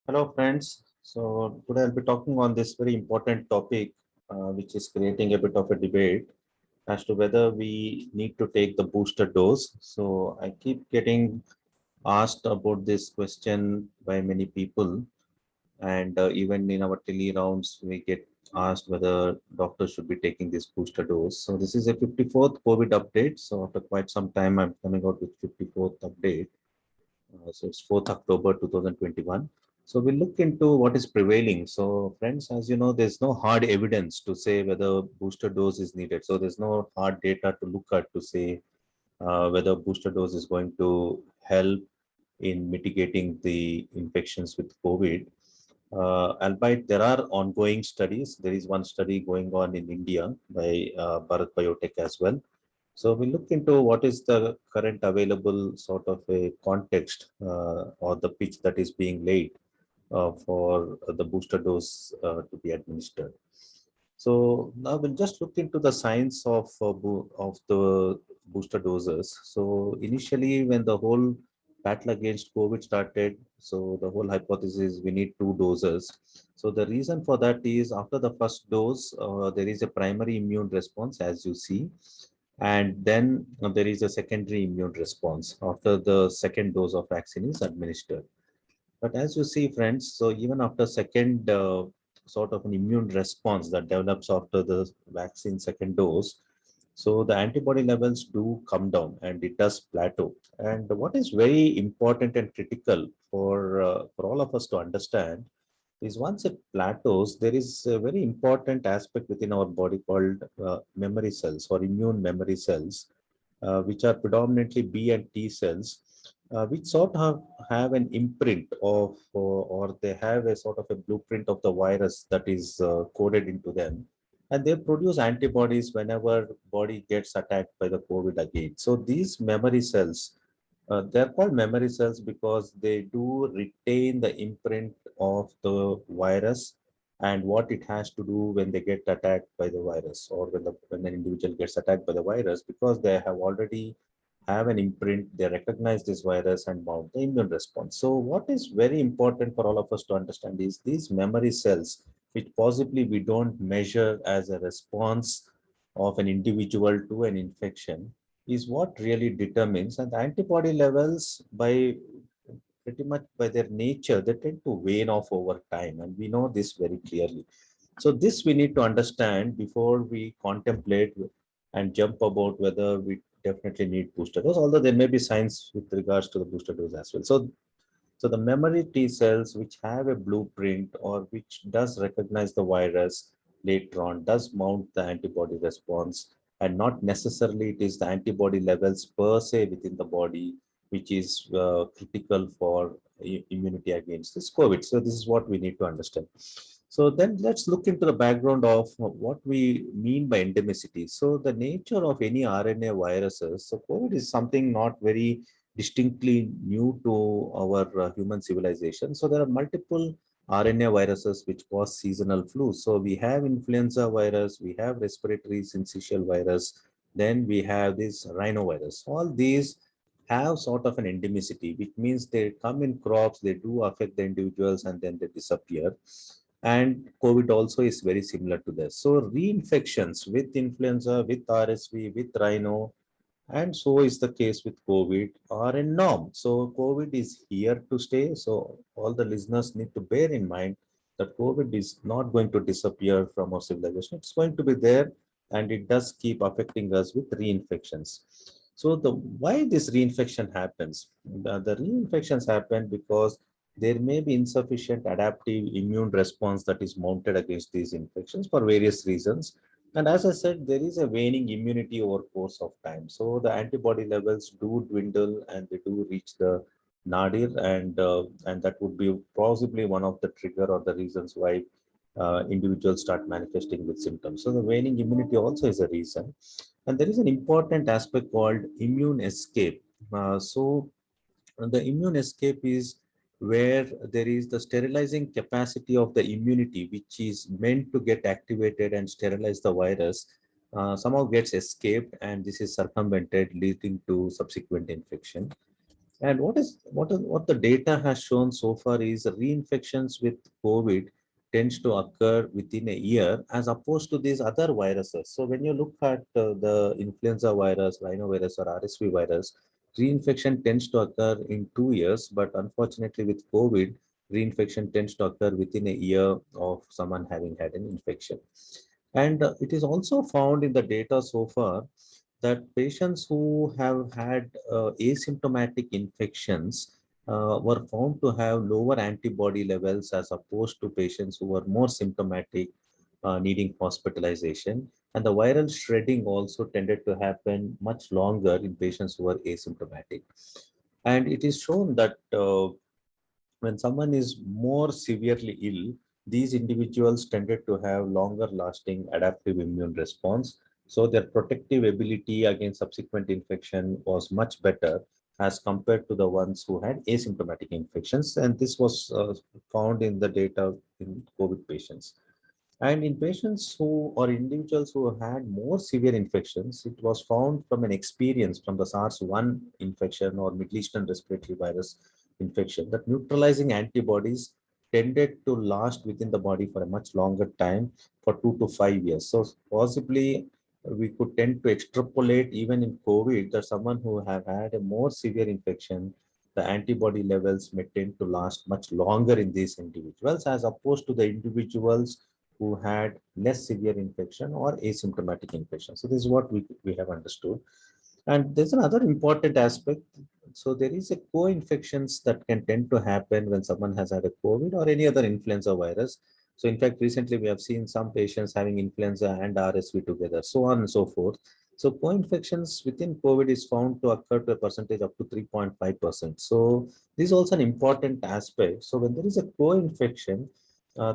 Hello, friends. So today I'll be talking on this very important topic, which is creating a bit of a debate as to whether we need to take the booster dose. So I keep getting asked about this question by many people, and even in our tele rounds, we get asked whether doctors should be taking this booster dose. So this is a 54th COVID update. So after quite some time, I'm coming out with 54th update. So it's 4th October 2021. So we look into what is prevailing. So friends, as you know, there's no hard evidence to say whether booster dose is needed. So there's no hard data to look at to say whether booster dose is going to help in mitigating the infections with COVID. Albeit there are ongoing studies. There is one study going on in India by Bharat Biotech as well. So we look into what is the current available sort of a context or the pitch that is being laid for the booster dose to be administered. So now we'll just look into the science of the booster doses. So initially, when the whole battle against COVID started, so the whole hypothesis we need two doses. So the reason for that is after the first dose, there is a primary immune response, as you see, and then there is a secondary immune response after the second dose of vaccine is administered. But as you see, friends, so even after second sort of an immune response that develops after the vaccine second dose, so the antibody levels do come down and it does plateau. And what is very important and critical for all of us to understand is once it plateaus, there is a very important aspect within our body called memory cells or immune memory cells, which are predominantly B and T cells, which sort of have an imprint of, or they have a sort of a blueprint of the virus that is coded into them. And they produce antibodies whenever body gets attacked by the COVID again. So these memory cells, they're called memory cells because they do retain the imprint of the virus and what it has to do when they get attacked by the virus, or when an individual gets attacked by the virus, because they have already have an imprint, they recognize this virus and mount the immune response. So what is very important for all of us to understand is these memory cells, which possibly we don't measure as a response of an individual to an infection, is what really determines. And the antibody levels, by pretty much by their nature, they tend to wane off over time, and we know this very clearly. So this we need to understand before we contemplate and jump about whether we definitely need booster dose, although there may be science with regards to the booster dose as well. So the memory T cells, which have a blueprint or which does recognize the virus later on, does mount the antibody response, and not necessarily it is the antibody levels per se within the body which is critical for immunity against this COVID. So this is what we need to understand. So then let's look into the background of what we mean by endemicity. So the nature of any RNA viruses, so COVID is something not very distinctly new to our human civilization. So there are multiple RNA viruses which cause seasonal flu. So we have influenza virus, we have respiratory syncytial virus, then we have this rhinovirus. All these have sort of an endemicity, which means they come in crops, they do affect the individuals, and then they disappear. And COVID also is very similar to this. So reinfections with influenza, with RSV, with rhino, and so is the case with COVID are a norm. So COVID is here to stay. So all the listeners need to bear in mind that COVID is not going to disappear from our civilization. It's going to be there, and it does keep affecting us with reinfections. So the why this reinfection happens? The reinfections happen because there may be insufficient adaptive immune response that is mounted against these infections for various reasons. And as I said, there is a waning immunity over course of time. So the antibody levels do dwindle and they do reach the nadir, and that would be possibly one of the trigger or the reasons why individuals start manifesting with symptoms. So the waning immunity also is a reason. And there is an important aspect called immune escape. So the immune escape is where there is the sterilizing capacity of the immunity, which is meant to get activated and sterilize the virus, somehow gets escaped, and this is circumvented, leading to subsequent infection. And what the data has shown so far is reinfections with COVID tends to occur within a year as opposed to these other viruses. So when you look at the influenza virus, rhinovirus, or RSV virus, reinfection tends to occur in 2 years, but unfortunately with COVID, reinfection tends to occur within a year of someone having had an infection. And it is also found in the data so far that patients who have had asymptomatic infections were found to have lower antibody levels as opposed to patients who were more symptomatic, needing hospitalization. And the viral shredding also tended to happen much longer in patients who were asymptomatic. And it is shown that when someone is more severely ill, these individuals tended to have longer lasting adaptive immune response. So their protective ability against subsequent infection was much better as compared to the ones who had asymptomatic infections. And this was found in the data in COVID patients. And in patients who or individuals who had more severe infections, it was found from an experience from the SARS-1 infection or Middle Eastern respiratory virus infection that neutralizing antibodies tended to last within the body for a much longer time, for 2 to 5 years. So possibly we could tend to extrapolate even in COVID that someone who have had a more severe infection, the antibody levels may tend to last much longer in these individuals as opposed to the individuals who had less severe infection or asymptomatic infection. So this is what we have understood. And there's another important aspect. So there is a co-infections that can tend to happen when someone has had a COVID or any other influenza virus. So in fact, recently we have seen some patients having influenza and RSV together, so on and so forth. So co-infections within COVID is found to occur to a percentage up to 3.5%. So this is also an important aspect. So when there is a co-infection,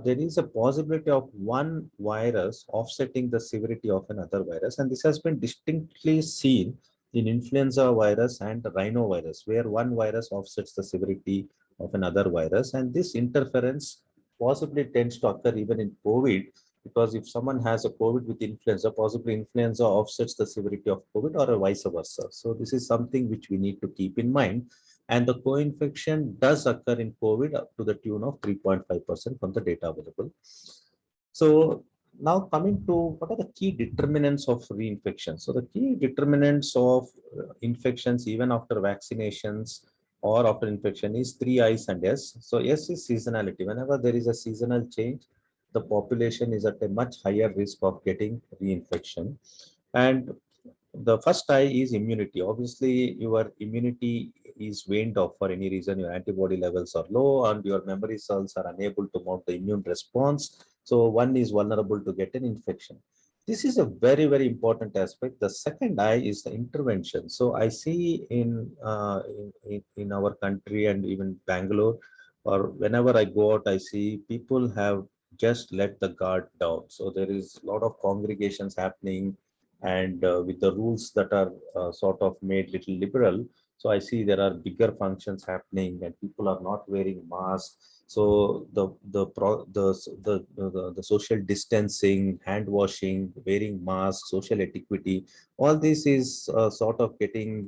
there is a possibility of one virus offsetting the severity of another virus. And this has been distinctly seen in influenza virus and rhinovirus, where one virus offsets the severity of another virus. And this interference possibly tends to occur even in COVID, because if someone has a COVID with influenza, possibly influenza offsets the severity of COVID or vice versa. So this is something which we need to keep in mind. And the co-infection does occur in COVID up to the tune of 3.5% from the data available. So now coming to what are the key determinants of reinfection. So the key determinants of infections even after vaccinations or after infection is 3 I's and S. So S is seasonality. Whenever there is a seasonal change, the population is at a much higher risk of getting reinfection. And the first I is immunity. Obviously, your immunity is waned off for any reason. Your antibody levels are low and your memory cells are unable to mount the immune response. So one is vulnerable to get an infection. This is a very, very important aspect. The second I is the intervention. So I see in our country and even Bangalore, or whenever I go out, I see people have just let the guard down. So there is a lot of congregations happening, and with the rules that are sort of made little liberal, so I see there are bigger functions happening and people are not wearing masks. So the social distancing, hand washing, wearing masks, social etiquette, all this is sort of getting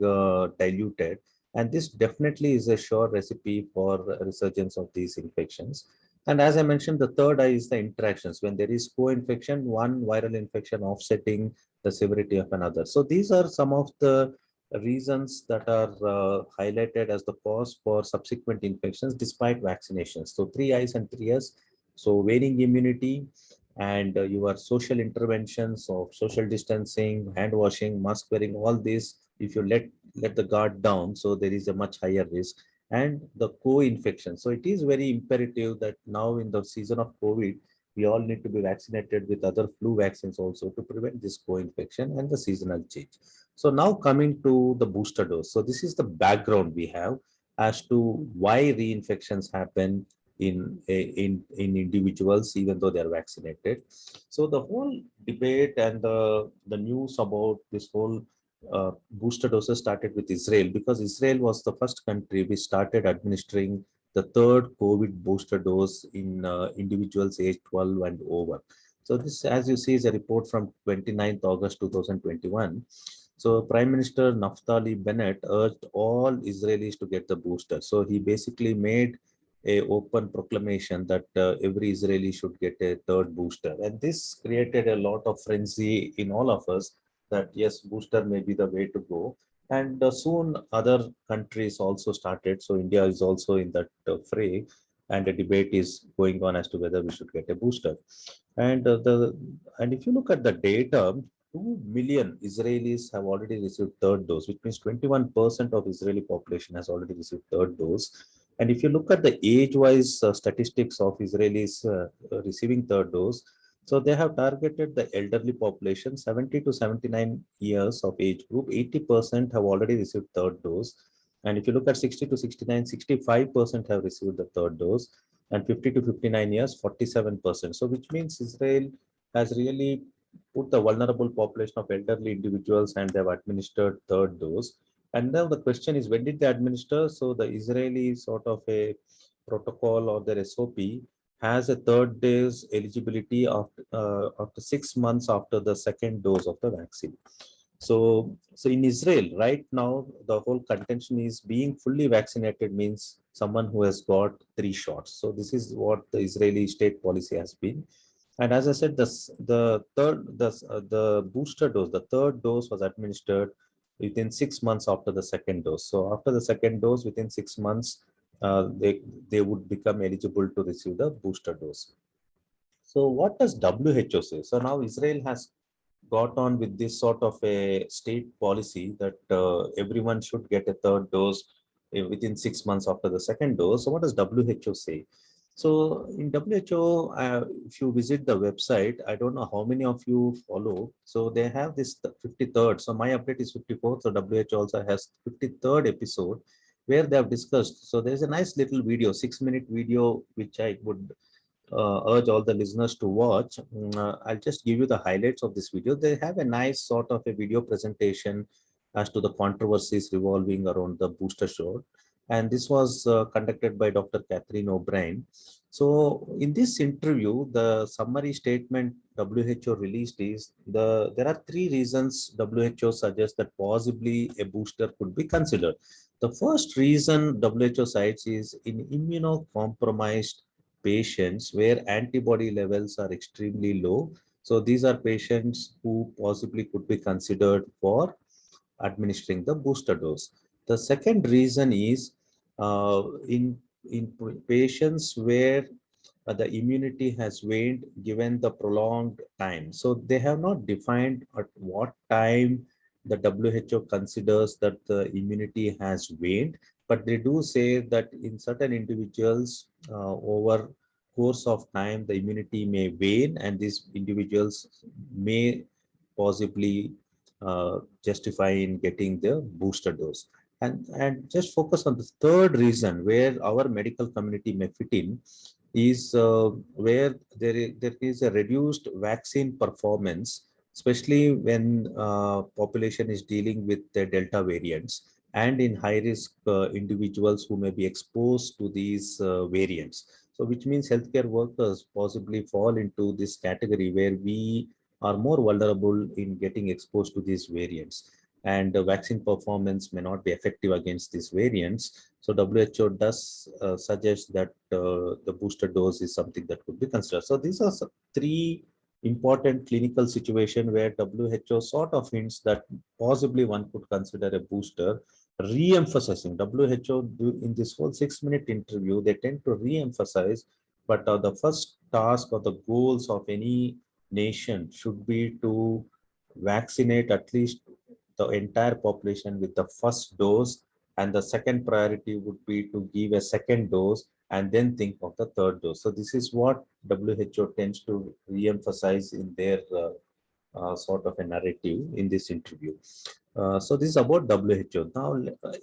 diluted, and this definitely is a sure recipe for resurgence of these infections. And as I mentioned, the third I is the interactions. When there is co-infection, one viral infection offsetting the severity of another. So these are some of the reasons that are highlighted as the cause for subsequent infections despite vaccinations. So 3 I's and 3 S. So waning immunity and your social interventions of social distancing, hand washing, mask wearing, all this, if you let the guard down, so there is a much higher risk. And the co-infection. So it is very imperative that now in the season of COVID, we all need to be vaccinated with other flu vaccines also to prevent this co-infection and the seasonal change. So now coming to the booster dose. So this is the background we have as to why reinfections happen in individuals even though they are vaccinated. So the whole debate and the news about this whole booster doses started with Israel, because Israel was the first country which started administering the third COVID booster dose in individuals age 12 and over. So this, as you see, is a report from 29th August 2021. So Prime Minister Naftali Bennett urged all Israelis to get the booster. So he basically made a open proclamation that every Israeli should get a third booster. And this created a lot of frenzy in all of us that yes, booster may be the way to go. And soon other countries also started. So India is also in that fray, and a debate is going on as to whether we should get a booster. And if you look at the data, 2 million Israelis have already received third dose, which means 21% of Israeli population has already received third dose. And if you look at the age-wise statistics of Israelis receiving third dose, so they have targeted the elderly population, 70 to 79 years of age group, 80% have already received third dose. And if you look at 60 to 69, 65% have received the third dose, and 50 to 59 years, 47%. So which means Israel has really put the vulnerable population of elderly individuals and they've administered third dose. And now the question is, when did they administer? So the Israeli sort of a protocol or their SOP has a third dose eligibility after 6 months after the second dose of the vaccine. So in Israel right now, the whole contention is being fully vaccinated means someone who has got 3 shots. So this is what the Israeli state policy has been. And as I said, the booster dose, the third dose was administered within 6 months after the second dose. So after the second dose, within 6 months, they would become eligible to receive the booster dose. So what does WHO say? So now Israel has got on with this sort of a state policy that everyone should get a third dose within 6 months after the second dose. So what does WHO say? So in WHO, if you visit the website, I don't know how many of you follow. So they have this 53rd. So my update is 54th. So WHO also has 53rd episode where they have discussed. So there's a nice little video, 6-minute video, which I would urge all the listeners to watch. I'll just give you the highlights of this video. They have a nice sort of a video presentation as to the controversies revolving around the booster shot. And this was conducted by Dr. Catherine O'Brien. So in this interview, the summary statement WHO released is there are 3 reasons WHO suggests that possibly a booster could be considered. The first reason WHO cites is in immunocompromised patients where antibody levels are extremely low. So these are patients who possibly could be considered for administering the booster dose. The second reason is in patients where the immunity has waned given the prolonged time. So they have not defined at what time the WHO considers that the immunity has waned, but they do say that in certain individuals over course of time the immunity may wane and these individuals may possibly justify in getting the booster dose. And just focus on the third reason where our medical community may fit in is where there is a reduced vaccine performance, especially when population is dealing with the Delta variants and in high risk individuals who may be exposed to these variants. So which means healthcare workers possibly fall into this category where we are more vulnerable in getting exposed to these variants. And the vaccine performance may not be effective against these variants. So WHO does suggest that the booster dose is something that could be considered. So these are 3 important clinical situations where WHO sort of hints that possibly one could consider a booster, re-emphasizing WHO in this whole 6-minute interview, they tend to re-emphasize, but the first task or the goals of any nation should be to vaccinate at least the entire population with the first dose, and the second priority would be to give a second dose and then think of the third dose. So this is what WHO tends to re-emphasize in their sort of a narrative in this interview. So this is about WHO. Now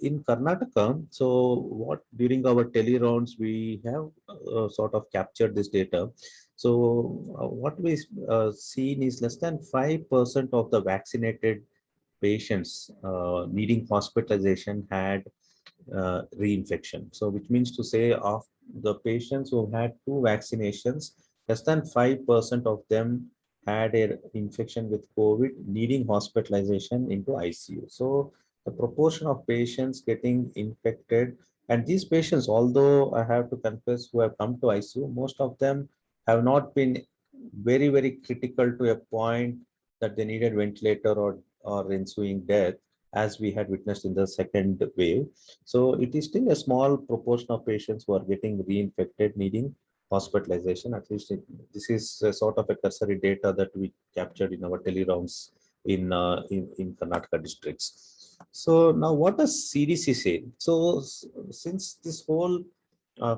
in Karnataka, so what during our tele rounds we have sort of captured this data. So what we seen is less than 5% of the vaccinated patients needing hospitalization had reinfection. So which means to say of the patients who had 2 vaccinations, less than 5% of them had an infection with COVID needing hospitalization into ICU. So the proportion of patients getting infected, and these patients, although I have to confess, who have come to ICU, most of them have not been very, very critical to a point that they needed ventilator or ensuing death, as we had witnessed in the second wave. So it is still a small proportion of patients who are getting reinfected, needing hospitalization. At least this is a sort of a cursory data that we captured in our tele-rounds in Karnataka districts. So now what does CDC say? So since this whole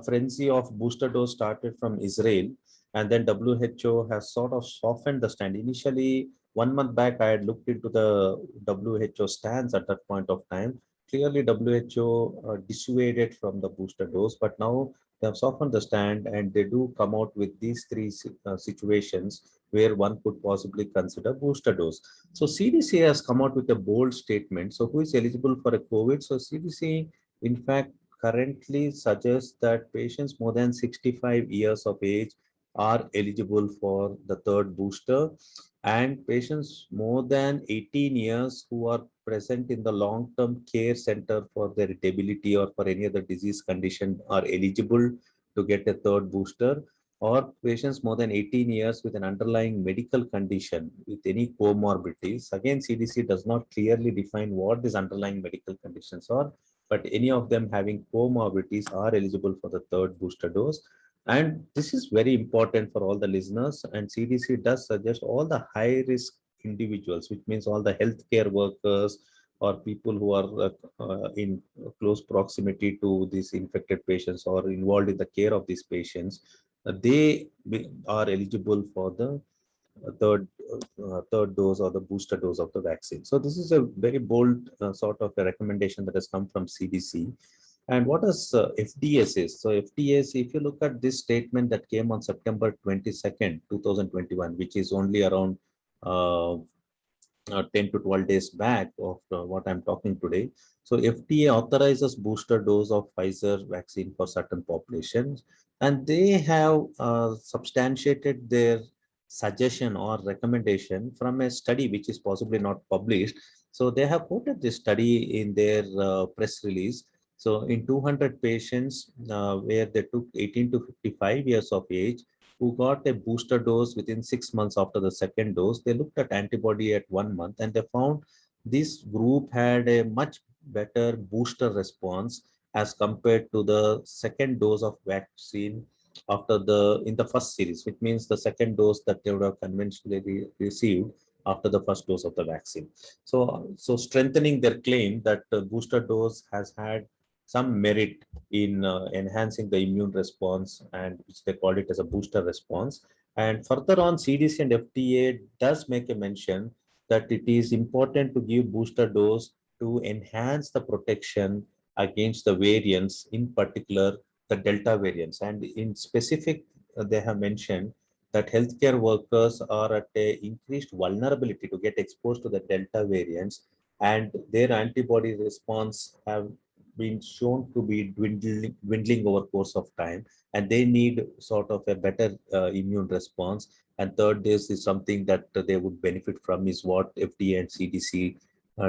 frenzy of booster dose started from Israel, and then WHO has sort of softened the stand. Initially, 1 month back, I had looked into the WHO stance at that point of time. Clearly, WHO dissuaded from the booster dose, but now they have softened the stand and they do come out with these three situations where one could possibly consider booster dose. So CDC has come out with a bold statement. So who is eligible for a COVID? So CDC, in fact, currently suggests that patients more than 65 years of age are eligible for the third booster, and patients more than 18 years who are present in the long-term care center for their debility or for any other disease condition are eligible to get a third booster, or patients more than 18 years with an underlying medical condition with any comorbidities. Again, CDC does not clearly define what these underlying medical conditions are, but any of them having comorbidities are eligible for the third booster dose. And this is very important for all the listeners. And CDC does suggest all the high risk individuals, which means all the healthcare workers or people who are in close proximity to these infected patients or involved in the care of these patients, they are eligible for the third dose or the booster dose of the vaccine. So this is a very bold sort of a recommendation that has come from CDC. And what does FDA says? So FDA, if you look at this statement that came on September 22nd, 2021, which is only around uh, 10 to 12 days back of what I'm talking today. So FDA authorizes booster dose of Pfizer vaccine for certain populations, and they have substantiated their suggestion or recommendation from a study which is possibly not published. So they have quoted this study in their press release. So in 200 patients where they took 18 to 55 years of age, who got a booster dose within 6 months after the second dose. They looked at antibody at 1 month and they found this group had a much better booster response as compared to the second dose of vaccine after the in the first series, which means the second dose that they would have conventionally received after the first dose of the vaccine. So strengthening their claim that the booster dose has had some merit in enhancing the immune response, and which they call it as a booster response. And further on, CDC and FDA does make a mention that it is important to give booster dose to enhance the protection against the variants, in particular the Delta variants. And in specific, they have mentioned that healthcare workers are at a increased vulnerability to get exposed to the Delta variants, and their antibody response have been shown to be dwindling over course of time, and they need sort of a better immune response. And third dose is something that they would benefit from, is what FDA and CDC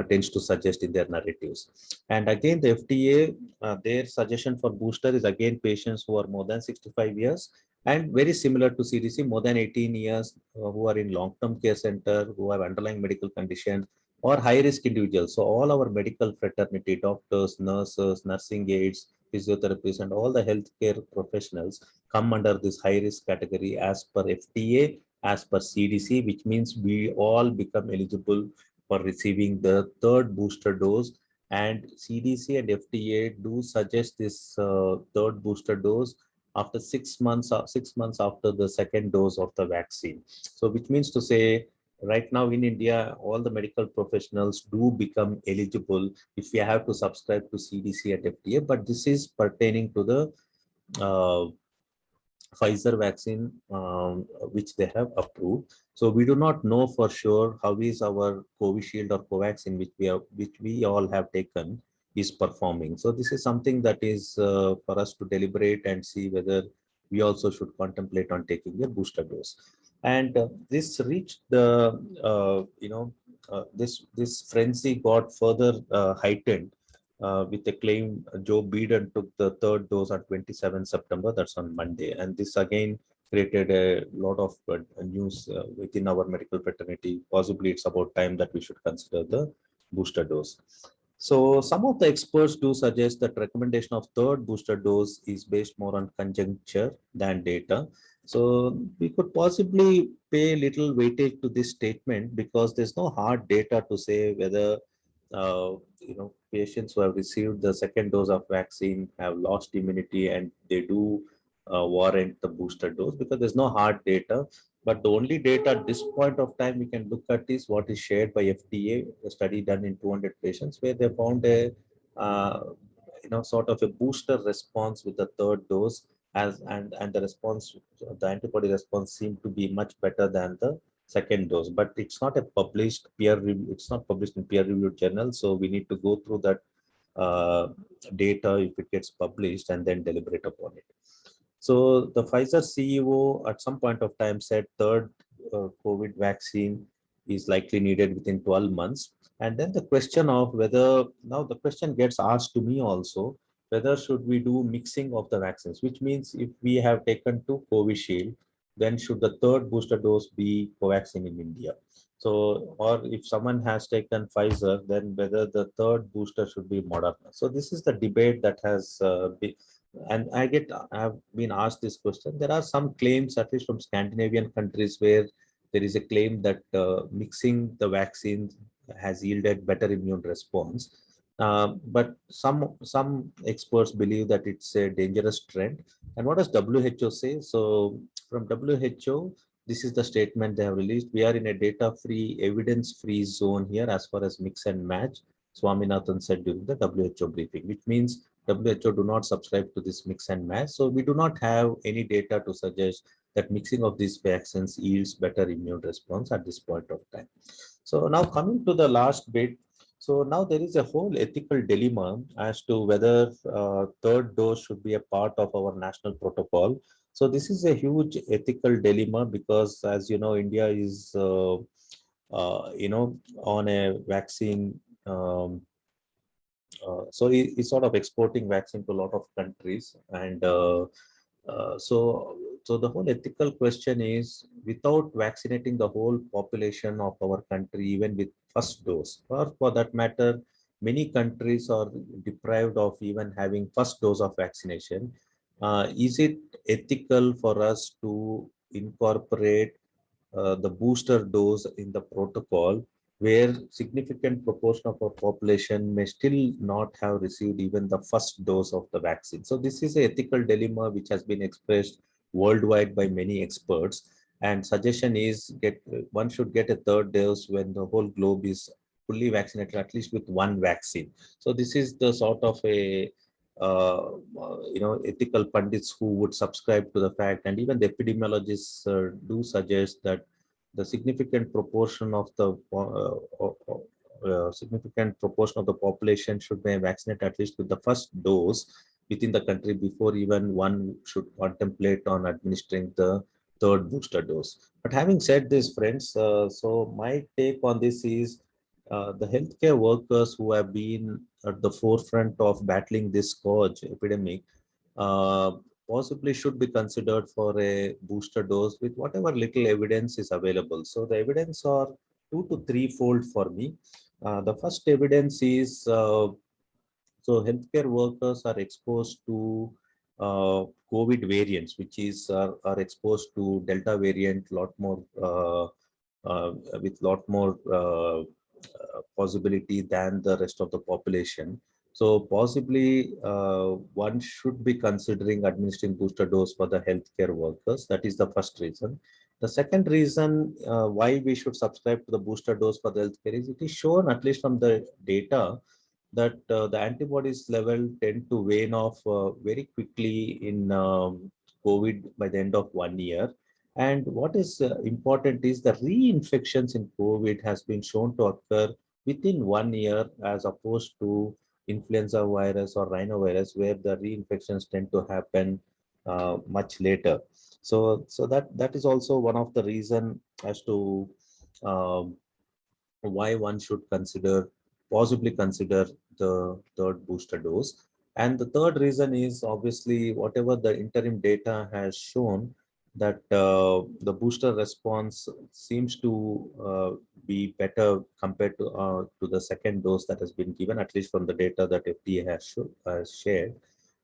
tends to suggest in their narratives. And again, the FDA, their suggestion for booster is again patients who are more than 65 years, and very similar to CDC, more than 18 years, who are in long-term care center, who have underlying medical condition, or high-risk individuals. So all our medical fraternity, doctors, nurses, nursing aides, physiotherapists, and all the healthcare professionals come under this high-risk category as per FDA, as per CDC, which means we all become eligible for receiving the third booster dose. And CDC and FDA do suggest this third booster dose after 6 months, 6 months after the second dose of the vaccine. So which means to say, right now in India, all the medical professionals do become eligible if we have to subscribe to CDC and FDA, but this is pertaining to the uh, Pfizer vaccine, which they have approved. So we do not know for sure how is our Covishield or Covaxin, which we all have taken, is performing. So this is something that is for us to deliberate and see whether we also should contemplate on taking a booster dose. And this reached the, this frenzy got further heightened with a claim Joe Biden took the third dose on 27 September, that's on Monday. And this again created a lot of news within our medical fraternity. Possibly it's about time that we should consider the booster dose. So some of the experts do suggest that recommendation of third booster dose is based more on conjecture than data. So we could possibly pay little weightage to this statement because there's no hard data to say whether patients who have received the second dose of vaccine have lost immunity and they do warrant the booster dose, because there's no hard data. But the only data at this point of time we can look at is what is shared by FDA, a study done in 200 patients where they found a sort of a booster response with the third dose, and the response, the antibody response seemed to be much better than the second dose. But it's not a published peer review, it's not published in peer reviewed journal, so we need to go through that uh, data if it gets published and then deliberate upon it. So the Pfizer CEO at some point of time said third COVID vaccine is likely needed within 12 months. And then the question of whether, now the question gets asked to me also, whether should we do mixing of the vaccines, which means if we have taken two Covishield, then should the third booster dose be Covaxin in India? So, or if someone has taken Pfizer, then whether the third booster should be Moderna. So this is the debate that has been, and I've been asked this question. There are some claims, at least from Scandinavian countries, where there is a claim that mixing the vaccines has yielded better immune response. But some experts believe that it's a dangerous trend. And what does WHO say? So from WHO, this is the statement they have released. We are in a data-free, evidence-free zone here as far as mix and match, Swaminathan said during the WHO briefing, which means WHO do not subscribe to this mix and match. So we do not have any data to suggest that mixing of these vaccines yields better immune response at this point of time. So now coming to the last bit. So now there is a whole ethical dilemma as to whether third dose should be a part of our national protocol. So this is a huge ethical dilemma because, as you know, India is, on a vaccine. So he's sort of exporting vaccine to a lot of countries, and so the whole ethical question is, without vaccinating the whole population of our country, even with first dose, or for that matter, many countries are deprived of even having first dose of vaccination. Is it ethical for us to incorporate the booster dose in the protocol, where significant proportion of our population may still not have received even the first dose of the vaccine? So this is an ethical dilemma which has been expressed worldwide by many experts. And suggestion is one should get a third dose when the whole globe is fully vaccinated, at least with one vaccine. So this is the sort of a ethical pundits who would subscribe to the fact, and even the epidemiologists do suggest that the significant proportion of the significant proportion of the population should be vaccinated at least with the first dose within the country before even one should contemplate on administering the third booster dose. But having said this, friends, so my take on this is the healthcare workers who have been at the forefront of battling this scourge epidemic uh, possibly should be considered for a booster dose with whatever little evidence is available. So the evidence are two to threefold for me. The first evidence is so healthcare workers are exposed to COVID variants, which is are exposed to Delta variant lot more with lot more possibility than the rest of the population. So possibly one should be considering administering booster dose for the healthcare workers. That is the first reason. The second reason why we should subscribe to the booster dose for the healthcare is it is shown, at least from the data, that the antibodies level tend to wane off very quickly in COVID by the end of 1 year. And what is important is the reinfections in COVID has been shown to occur within 1 year, as opposed to influenza virus or rhinovirus, where the reinfections tend to happen much later. So that is also one of the reason as to um, why one should possibly consider the third booster dose. And the third reason is obviously whatever the interim data has shown that the booster response seems to be better compared to the second dose that has been given, at least from the data that FDA has shared.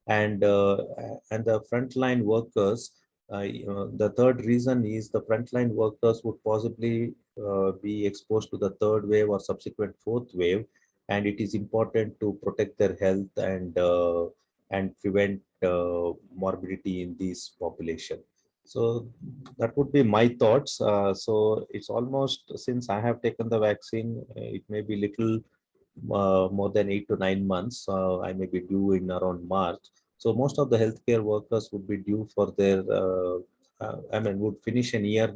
And the frontline workers, the third reason is the frontline workers would possibly be exposed to the third wave or subsequent fourth wave, and it is important to protect their health and prevent morbidity in this population. So that would be my thoughts. So it's almost, since I have taken the vaccine, it may be little more than 8 to 9 months. I may be due in around March. So most of the healthcare workers would be due for their, would finish an year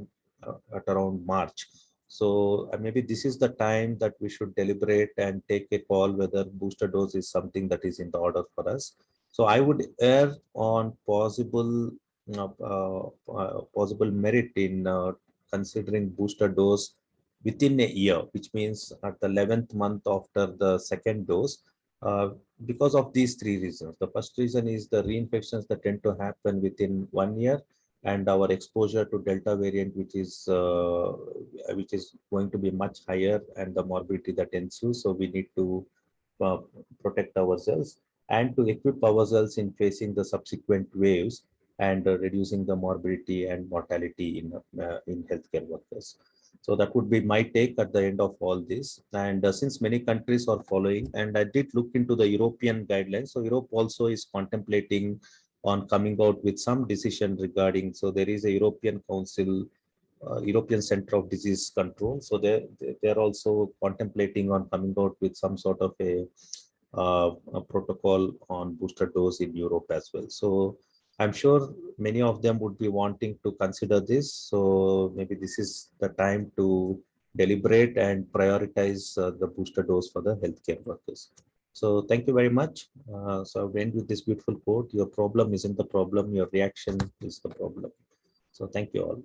at around March. So maybe this is the time that we should deliberate and take a call whether booster dose is something that is in the order for us. So I would err on possible merit in considering booster dose within a year, which means at the 11th month after the second dose, uh, because of these three reasons. The first reason is the reinfections that tend to happen within 1 year, and our exposure to Delta variant, which is going to be much higher, and the morbidity that ensues. So we need to uh, protect ourselves and to equip ourselves in facing the subsequent waves and reducing the morbidity and mortality in healthcare workers. So that would be my take at the end of all this. And since many countries are following, and I did look into the European guidelines, so Europe also is contemplating on coming out with some decision regarding. So there is a European Council, European Center of Disease Control. So they're also contemplating on coming out with some sort of a protocol on booster dose in Europe as well. So I'm sure many of them would be wanting to consider this. So maybe this is the time to deliberate and prioritize the booster dose for the healthcare workers. So thank you very much. So I'll end with this beautiful quote: "Your problem isn't the problem; your reaction is the problem." So thank you all.